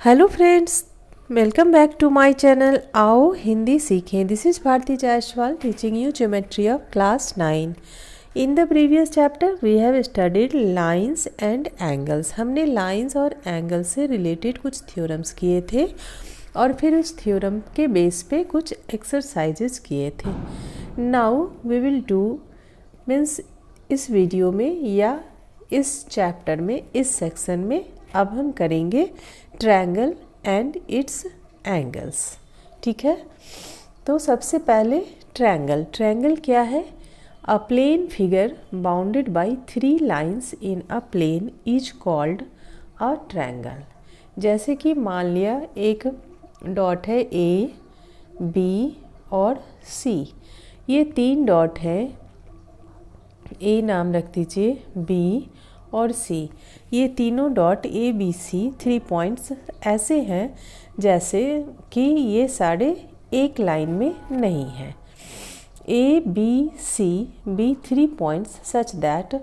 Hello friends, welcome back to my channel. आओ हिंदी सीखें। This is Bharti Jaiswal teaching you geometry of class 9। In the previous chapter we have studied lines and angles. हमने lines और angles से related कुछ theorems किए थे और फिर उस थ्योरम के बेस पे कुछ एक्सरसाइजेस किए थे। Now we will do means इस वीडियो में या इस चैप्टर में इस सेक्शन में अब हम करेंगे ट्रायंगल एंड इट्स एंगल्स। ठीक है, तो सबसे पहले ट्रायंगल क्या है? A plane figure bounded by 3 lines in a plane is called a triangle. जैसे कि मान लिया एक डॉट है ए, बी और सी। ये 3 डॉट है, ए नाम रख दीजिए, बी और सी। ये तीनों dot A B C 3 points ऐसे हैं जैसे कि ये सारे एक लाइन में नहीं हैं। A B C B 3 points such that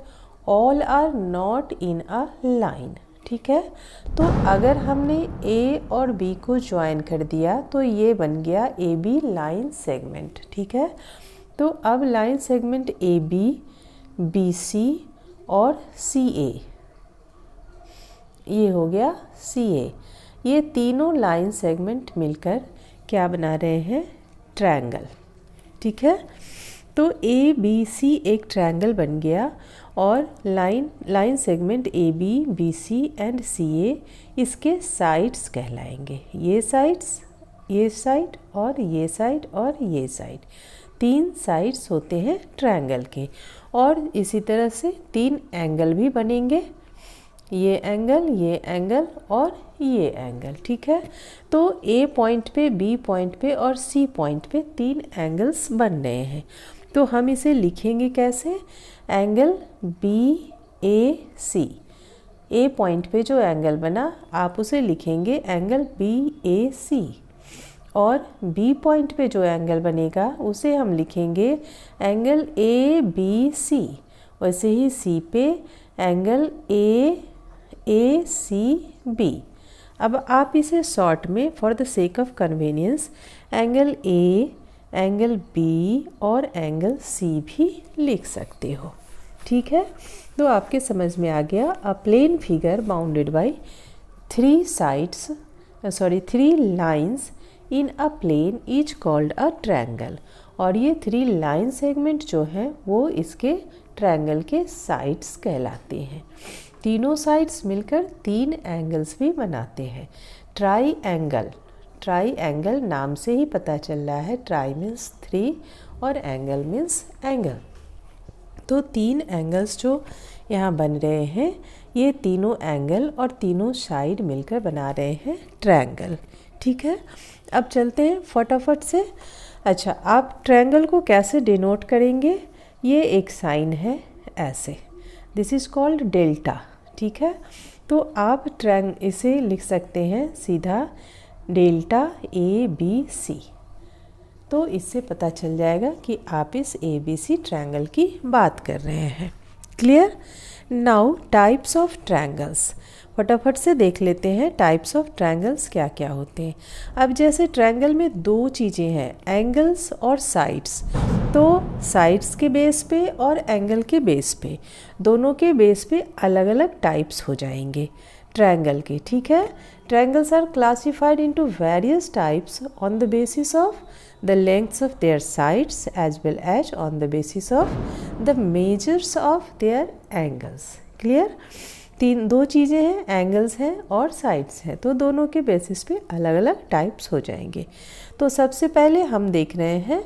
all are not in a line. ठीक है, तो अगर हमने ए और बी को ज्वाइन कर दिया तो ये बन गया ए बी लाइन सेगमेंट। ठीक है, तो अब line segment A B C और सी ए, ये हो गया सी ए। ये तीनों लाइन सेगमेंट मिलकर क्या बना रहे हैं? ट्रायंगल। ठीक है, तो ए बी सी एक ट्रायंगल बन गया और line segment A B C and C A इसके साइड्स कहलाएंगे। ये साइड्स, ये साइड और ये साइड और ये साइड, 3 साइड्स होते हैं ट्रायंगल के। और इसी तरह से 3 एंगल भी बनेंगे, ये एंगल और ये एंगल। ठीक है, तो ए पॉइंट पे, बी पॉइंट पे और सी पॉइंट पे 3 एंगल्स बन रहे हैं। तो हम इसे लिखेंगे कैसे? एंगल बी ए सी। ए पॉइंट पे जो एंगल बना आप उसे लिखेंगे एंगल बी ए सी, और बी पॉइंट पे जो एंगल बनेगा उसे हम लिखेंगे एंगल ए बी सी। वैसे ही सी पे एंगल ए सी बी। अब आप इसे शॉर्ट में for the sake of convenience angle A, angle B और एंगल सी भी लिख सकते हो। ठीक है, तो आपके समझ में आ गया। A plane figure bounded by 3 lines in a plane is called a triangle. और ये 3 लाइन सेगमेंट जो हैं वो इसके ट्रायंगल के साइड्स कहलाते हैं। तीनों साइड्स मिलकर 3 एंगल्स भी बनाते हैं। ट्राई नाम से ही पता चल रहा है, ट्राई मीन्स 3 और एंगल मीन्स एंगल। तो 3 एंगल्स जो यहाँ बन रहे हैं, ये तीनों एंगल और तीनों साइड मिलकर बना रहे हैं ट्रायंगल। ठीक है, अब चलते हैं फटाफट से। अच्छा, आप ट्रायंगल को कैसे डिनोट करेंगे? ये एक साइन है ऐसे, दिस इज़ कॉल्ड डेल्टा। ठीक है, तो आप इसे लिख सकते हैं सीधा डेल्टा ए बी सी। तो इससे पता चल जाएगा कि आप इस ए बी सी ट्रायंगल की बात कर रहे हैं। Clear? Now types of triangles, फटाफट से देख लेते हैं टाइप्स ऑफ ट्रायंगल्स क्या क्या होते हैं। अब जैसे ट्रायंगल में 2 चीज़ें हैं, एंगल्स और साइड्स। तो साइड्स के बेस पे और एंगल के बेस पे, दोनों के बेस पे अलग अलग टाइप्स हो जाएंगे ट्रायंगल के। ठीक है, triangles are classified into various types on the basis of the lengths of their sides as well as on the basis of the measures of their angles. Clear? 2 चीज़ें हैं, एंगल्स हैं और sides हैं, तो दोनों के बेसिस पे अलग अलग टाइप्स हो जाएंगे। तो सबसे पहले हम देख रहे हैं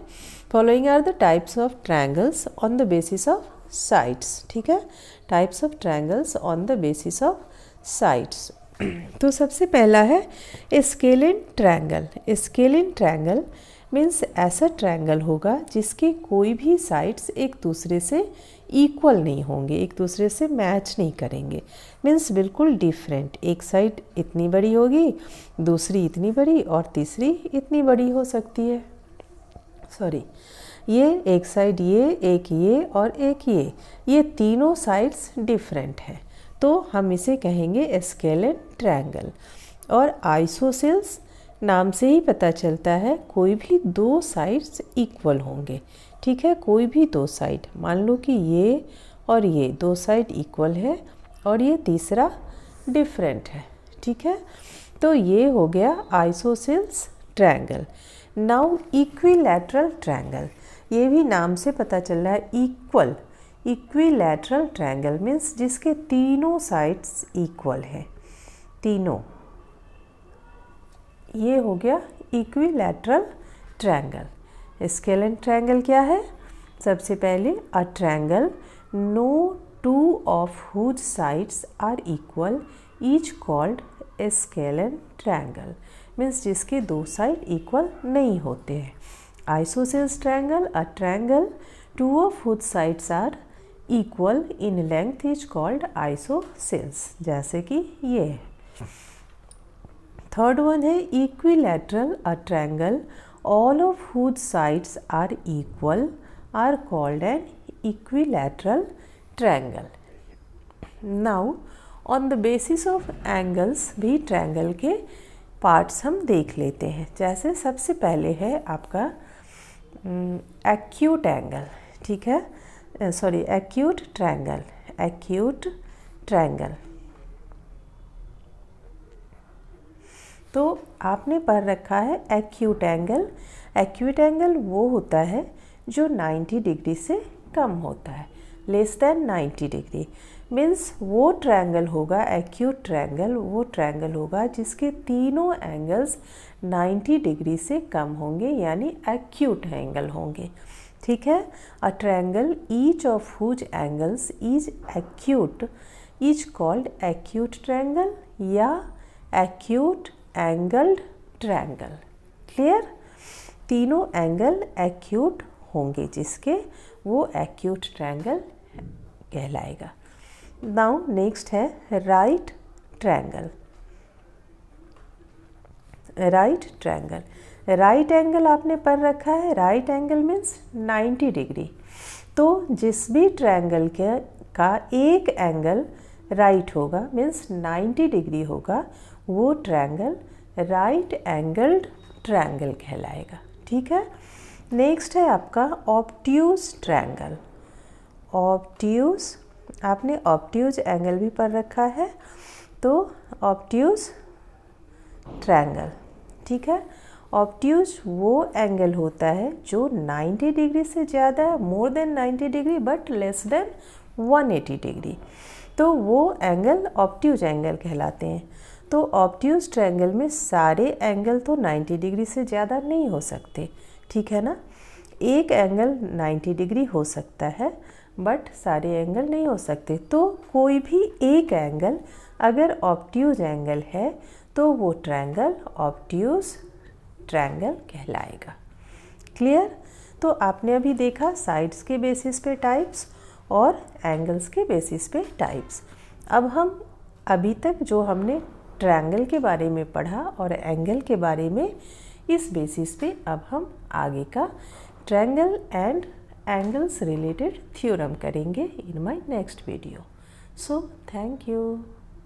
following are the types of triangles on the basis of sides. ठीक है, types of triangles on the basis of sides. तो सबसे पहला है scalene triangle. Scalene triangle means ऐसा ट्रायंगल होगा जिसके कोई भी साइड्स एक दूसरे से इक्वल नहीं होंगे, एक दूसरे से मैच नहीं करेंगे। मीन्स बिल्कुल डिफरेंट, एक साइड इतनी बड़ी होगी, दूसरी इतनी बड़ी और तीसरी इतनी बड़ी हो सकती है। सॉरी, ये एक साइड ये और एक ये तीनों साइड्स डिफरेंट हैं, तो हम इसे कहेंगे स्केलिन ट्रायंगल। और आइसोसेल्स नाम से ही पता चलता है कोई भी दो साइड्स इक्वल होंगे, ठीक है। कोई भी दो साइड, मान लो कि ये और ये दो साइड इक्वल है और ये तीसरा डिफरेंट है, ठीक है। तो ये हो गया isosceles triangle. Now equilateral triangle, ये भी नाम से पता चल रहा है इक्वल। इक्विलैटरल ट्रायंगल मीन्स जिसके तीनों साइड्स इक्वल है, तीनों। ये हो गया इक्विलैटरल ट्रायंगल। स्केलेन ट्रायंगल क्या है? सबसे पहले a triangle no two of whose sides are equal each called scalene triangle, means जिसके दो साइड इक्वल नहीं होते हैं। Isosceles triangle a triangle two of whose sides are equal in length is called isosceles, जैसे कि ये है। Third one है equilateral a triangle all of whose sides are equal are called an equilateral triangle. Now on the basis of angles भी triangle के parts हम देख लेते हैं। जैसे सबसे पहले है आपका एक्यूट एंगल, ठीक है, sorry acute triangle. Acute triangle तो आपने पढ़ रखा है एक्यूट एंगल। एक्यूट एंगल वो होता है जो 90 डिग्री से कम होता है, लेस देन 90 डिग्री। मीन्स वो ट्रायंगल होगा, एक्यूट ट्रायंगल वो ट्रायंगल होगा जिसके तीनों एंगल्स 90 डिग्री से कम होंगे, यानी एक्यूट एंगल होंगे, ठीक है। A triangle each of whose angles is acute is called acute triangle या एक्यूट एंगल्ड ट्रायंगल। क्लियर? तीनों एंगल एक्यूट होंगे जिसके, वो एक्यूट ट्रायंगल कहलाएगा। नाउ नेक्स्ट है right triangle. Right triangle, right angle आपने पढ़ रखा है। Right angle means 90 degree. तो जिस भी ट्रायंगल का एक एंगल राइट होगा, मीन्स 90 डिग्री होगा, वो ट्रायंगल राइट एंगल्ड ट्रायंगल कहलाएगा, ठीक है। नेक्स्ट है आपका ऑब्ट्यूज ट्रायंगल। ऑब्ट्यूज, आपने ऑब्ट्यूज एंगल भी पढ़ रखा है। तो ऑब्ट्यूज ट्रायंगल, ठीक है। ऑब्ट्यूज वो एंगल होता है जो 90 डिग्री से ज़्यादा है, more than 90 degree but less than 180 degree, तो वो एंगल ऑब्ट्यूज एंगल कहलाते हैं। तो ऑब्ट्यूज ट्रायंगल में सारे एंगल तो 90 डिग्री से ज़्यादा नहीं हो सकते, ठीक है ना। एक एंगल 90 डिग्री हो सकता है बट सारे एंगल नहीं हो सकते। तो कोई भी एक एंगल अगर ऑब्ट्यूज एंगल है तो वो ट्रायंगल ऑब्ट्यूज ट्रायंगल कहलाएगा। क्लियर? तो आपने अभी देखा साइड्स के बेसिस पे टाइप्स और एंगल्स के बेसिस पे टाइप्स। अब हम अभी तक जो हमने ट्रायंगल के बारे में पढ़ा और एंगल के बारे में, इस बेसिस पे अब हम आगे का triangle and angles related theorem करेंगे in my next video. So thank you.